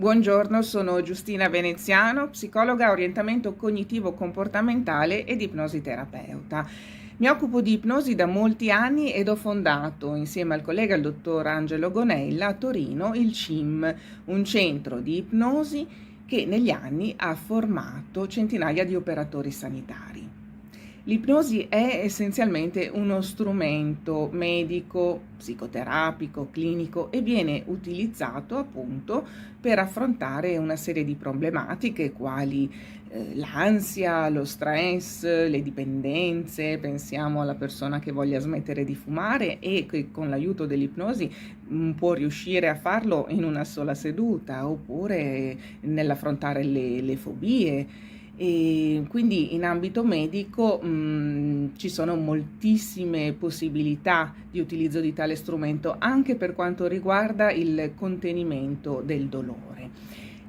Buongiorno, sono Giustina Veneziano, psicologa, orientamento cognitivo-comportamentale ed ipnositerapeuta. Mi occupo di ipnosi da molti anni ed ho fondato, insieme al collega il dottor Angelo Gonella, a Torino, il CIM, un centro di ipnosi che negli anni ha formato centinaia di operatori sanitari. L'ipnosi è essenzialmente uno strumento medico, psicoterapico, clinico e viene utilizzato appunto per affrontare una serie di problematiche quali l'ansia, lo stress, le dipendenze. Pensiamo alla persona che voglia smettere di fumare e che con l'aiuto dell'ipnosi può riuscire a farlo in una sola seduta, oppure nell'affrontare le fobie. E quindi in ambito medico ci sono moltissime possibilità di utilizzo di tale strumento anche per quanto riguarda il contenimento del dolore.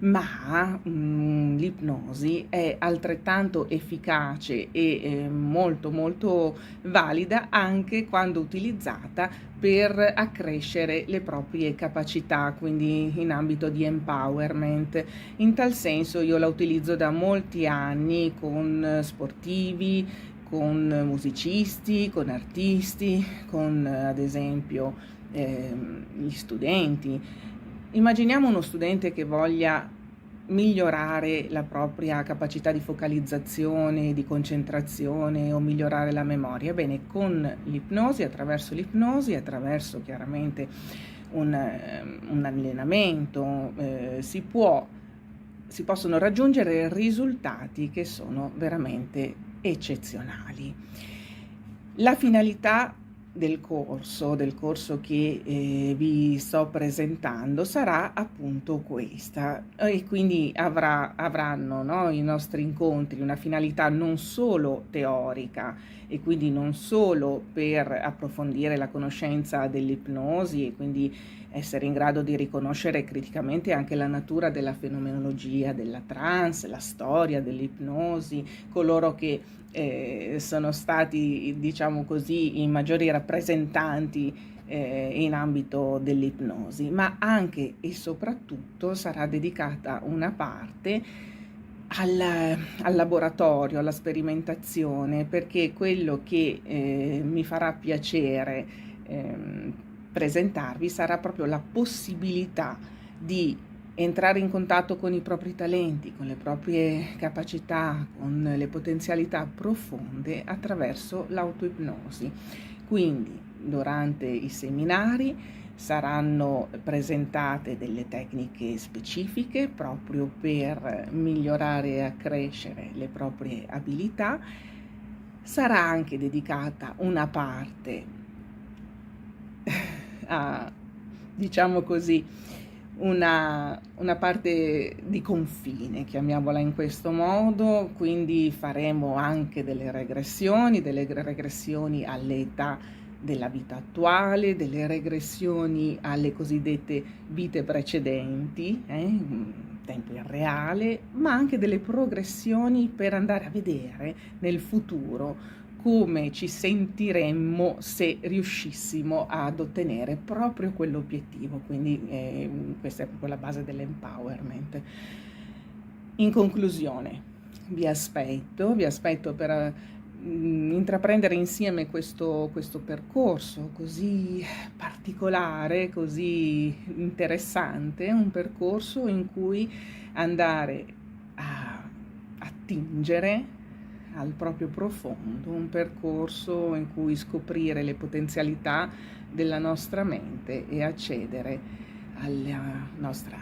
Ma l'ipnosi è altrettanto efficace e molto molto valida anche quando utilizzata per accrescere le proprie capacità, quindi in ambito di empowerment. In tal senso io la utilizzo da molti anni con sportivi, con musicisti, con artisti, con ad esempio gli studenti. Immaginiamo uno studente che voglia migliorare la propria capacità di focalizzazione, di concentrazione o migliorare la memoria. Bene, con l'ipnosi, attraverso chiaramente un allenamento, si possono raggiungere risultati che sono veramente eccezionali. La finalità del corso che vi sto presentando sarà appunto questa, e quindi avranno, no, i nostri incontri una finalità non solo teorica e quindi non solo per approfondire la conoscenza dell'ipnosi e quindi essere in grado di riconoscere criticamente anche la natura della fenomenologia della trance, la storia dell'ipnosi, coloro che sono stati, diciamo così, i maggiori rappresentanti in ambito dell'ipnosi, ma anche e soprattutto sarà dedicata una parte al laboratorio, alla sperimentazione, perché quello che mi farà piacere presentarvi sarà proprio la possibilità di entrare in contatto con i propri talenti, con le proprie capacità, con le potenzialità profonde attraverso l'autoipnosi. Quindi durante i seminari saranno presentate delle tecniche specifiche proprio per migliorare e accrescere le proprie abilità. Sarà anche dedicata una parte a, diciamo così, una parte di confine, chiamiamola in questo modo, quindi faremo anche delle regressioni alle età della vita attuale, delle regressioni alle cosiddette vite precedenti, tempo irreale, ma anche delle progressioni per andare a vedere nel futuro come ci sentiremmo se riuscissimo ad ottenere proprio quell'obiettivo. Quindi questa è proprio la base dell'empowerment. In conclusione, vi aspetto per intraprendere insieme questo percorso così particolare, così interessante, un percorso in cui andare a attingere al proprio profondo, un percorso in cui scoprire le potenzialità della nostra mente e accedere alla nostra